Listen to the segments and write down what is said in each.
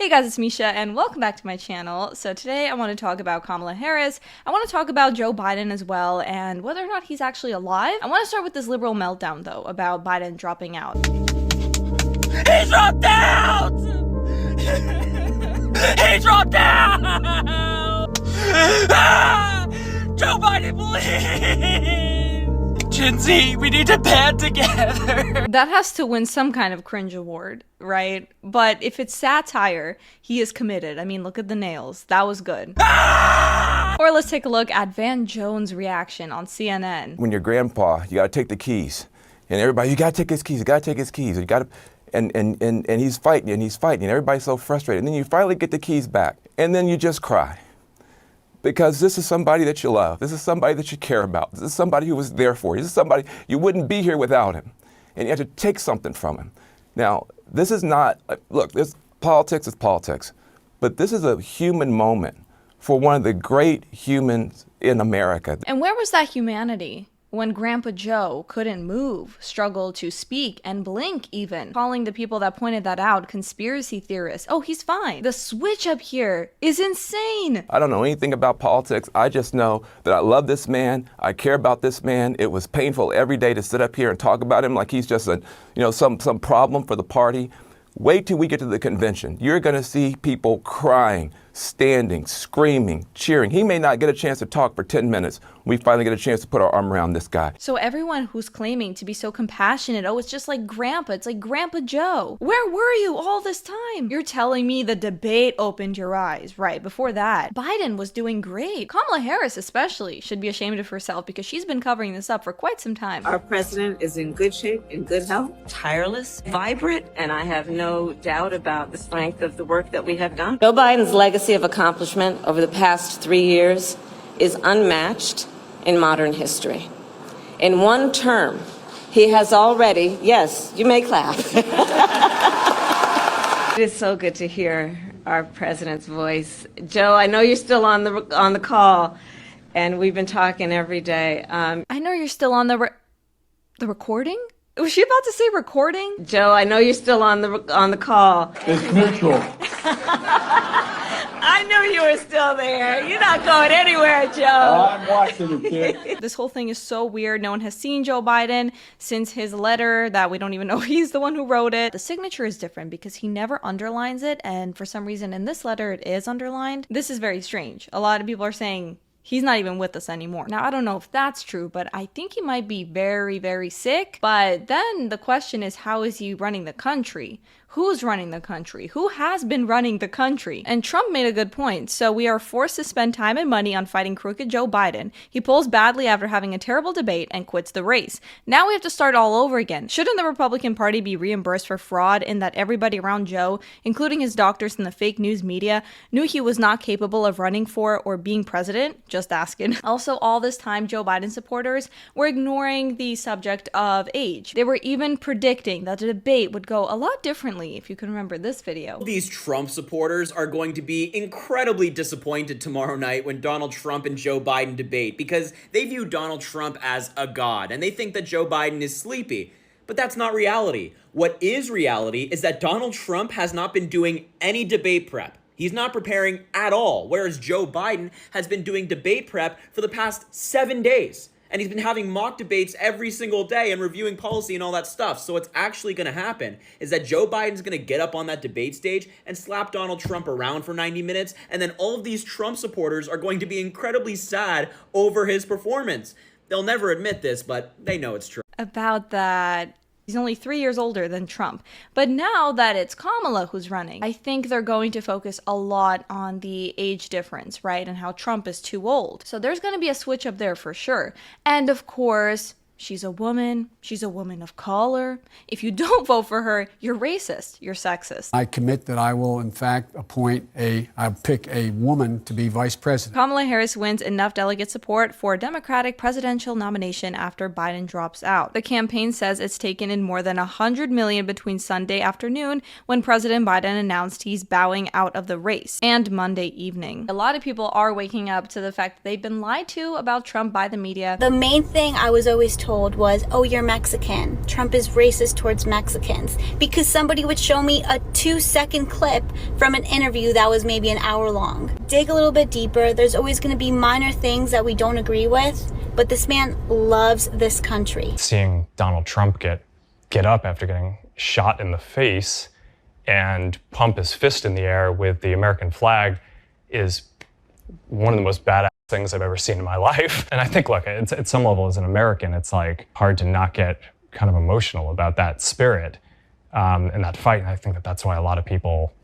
Hey guys, it's Misha and welcome back to my channel. So today I want to talk about Kamala Harris. I want to talk about Joe Biden as well and whether or not he's actually alive. I want to start with this liberal meltdown though about Biden dropping out. He dropped out! He dropped out! Ah! Joe Biden, please! Gen Z, we need to band together. That has to win some kind of cringe award, right? But if it's satire, he is committed. I mean, look at the nails. That was good. Ah! Or let's take a look at Van Jones' reaction on CNN. When your grandpa, you gotta take the keys. And everybody, you gotta take his keys, you gotta take his keys. You gotta, and he's fighting, and everybody's so frustrated. And then you finally get the keys back, and then you just cry. Because this is somebody that you love. This is somebody that you care about. This is somebody who was there for you. This is somebody, you wouldn't be here without him. And you have to take something from him. Now, this is not, look, politics is politics. But this is a human moment for one of the great humans in America. And where was that humanity when Grandpa Joe couldn't move, struggled to speak, and blink even? Calling the people that pointed that out conspiracy theorists. Oh, he's fine. The switch up here is insane. I don't know anything about politics. I just know that I love this man. I care about this man. It was painful every day to sit up here and talk about him like he's just a, some problem for the party. Wait till we get to the convention. You're going to see people crying, standing, screaming, cheering. He may not get a chance to talk for 10 minutes. We finally get a chance to put our arm around this guy. So everyone who's claiming to be so compassionate, oh, it's just like Grandpa, it's like Grandpa Joe. Where were you all this time? You're telling me the debate opened your eyes, right? Before that, Biden was doing great. Kamala Harris especially should be ashamed of herself because she's been covering this up for quite some time. Our president is in good shape, in good health, tireless, vibrant, and I have no doubt about the strength of the work that we have done. Joe Biden's legacy of accomplishment over the past 3 years is unmatched in modern history. In one term, he has already, yes, you may clap. It is so good to hear our president's voice. Joe, I know you're still on the call, and we've been talking every day. I know you're still on the recording? Was she about to say recording? Joe, I know you're still on the call. It's mutual. I knew you were still there. You're not going anywhere, Joe. I'm watching you, kid. This whole thing is so weird. No one has seen Joe Biden since his letter that we don't even know he's the one who wrote it. The signature is different because he never underlines it, and for some reason in this letter it is underlined. This is very strange. A lot of people are saying he's not even with us anymore. Now, I don't know if that's true, but I think he might be very, very sick. But then the question is, how is he running the country? Who's running the country? Who has been running the country? And Trump made a good point. So we are forced to spend time and money on fighting crooked Joe Biden. He polls badly after having a terrible debate and quits the race. Now we have to start all over again. Shouldn't the Republican Party be reimbursed for fraud in that everybody around Joe, including his doctors and the fake news media, knew he was not capable of running for or being president? Just asking. Also, all this time, Joe Biden supporters were ignoring the subject of age. They were even predicting that the debate would go a lot differently, if you can remember this video. These Trump supporters are going to be incredibly disappointed tomorrow night when Donald Trump and Joe Biden debate because they view Donald Trump as a god and they think that Joe Biden is sleepy. But that's not reality. What is reality is that Donald Trump has not been doing any debate prep. He's not preparing at all, whereas Joe Biden has been doing debate prep for the past 7 days. And he's been having mock debates every single day and reviewing policy and all that stuff. So what's actually going to happen is that Joe Biden's going to get up on that debate stage and slap Donald Trump around for 90 minutes. And then all of these Trump supporters are going to be incredibly sad over his performance. They'll never admit this, but they know it's true. About that, he's only 3 years older than Trump. But now that it's Kamala who's running, I think they're going to focus a lot on the age difference, right? And how Trump is too old. So there's going to be a switch up there for sure. And of course, she's a woman. She's a woman of color. If you don't vote for her, you're racist. You're sexist. I commit that I will, in fact, I'll pick a woman to be vice president. Kamala Harris wins enough delegate support for a Democratic presidential nomination after Biden drops out. The campaign says it's taken in more than $100 million between Sunday afternoon, when President Biden announced he's bowing out of the race, and Monday evening. A lot of people are waking up to the fact that they've been lied to about Trump by the media. The main thing I was always told told was, oh, you're Mexican. Trump is racist towards Mexicans. Because somebody would show me a 2-second clip from an interview that was maybe an hour long. Dig a little bit deeper. There's always going to be minor things that we don't agree with, but this man loves this country. Seeing Donald Trump get up after getting shot in the face and pump his fist in the air with the American flag is one of the most badass things I've ever seen in my life. And I think, look, at some level as an American, it's like hard to not get kind of emotional about that spirit and that fight. And I think that's why a lot of people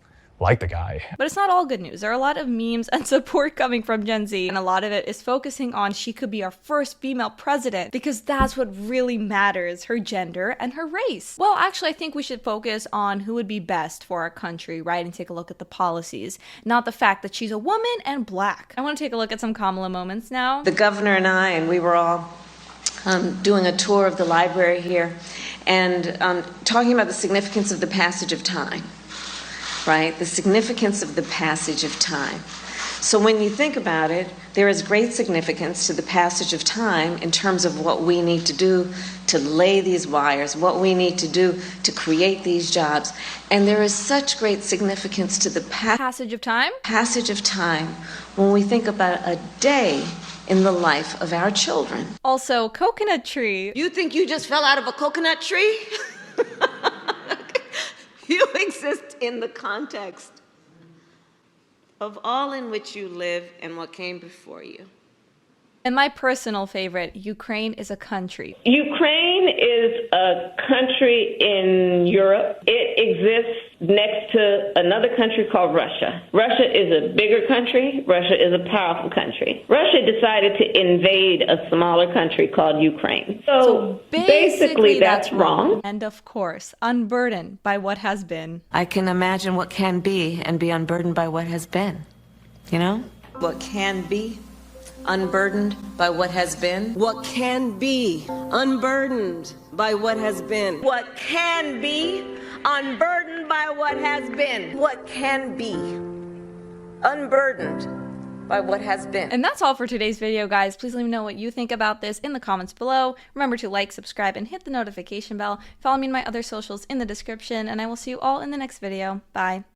like the guy. But it's not all good news. There are a lot of memes and support coming from Gen Z, and a lot of it is focusing on she could be our first female president because that's what really matters, her gender and her race. Well, actually, I think we should focus on who would be best for our country, right? And take a look at the policies, not the fact that she's a woman and black. I want to take a look at some Kamala moments now. The governor and I, and we were all doing a tour of the library here and talking about the significance of the passage of time. Right? The significance of the passage of time. So when you think about it, there is great significance to the passage of time in terms of what we need to do to lay these wires, what we need to do to create these jobs. And there is such great significance to the passage of time? Passage of time when we think about a day in the life of our children. Also, coconut tree. You think you just fell out of a coconut tree? You exist in the context of all in which you live and what came before you. And my personal favorite, Ukraine is a country. Ukraine is a country in Europe. It exists next to another country called Russia. Russia is a bigger country. Russia is a powerful country. Russia decided to invade a smaller country called Ukraine. So basically that's wrong. And of course, unburdened by what has been. I can imagine what can be and be unburdened by what has been. You know? What can be unburdened by what has been. What can be unburdened by what has been. What can be unburdened by what has been. What can be unburdened by what has been. And that's all for today's video, guys. Please let me know what you think about this in the comments below. Remember to like, subscribe, and hit the notification bell. Follow me on my other socials in the description, and I will see you all in the next video. Bye.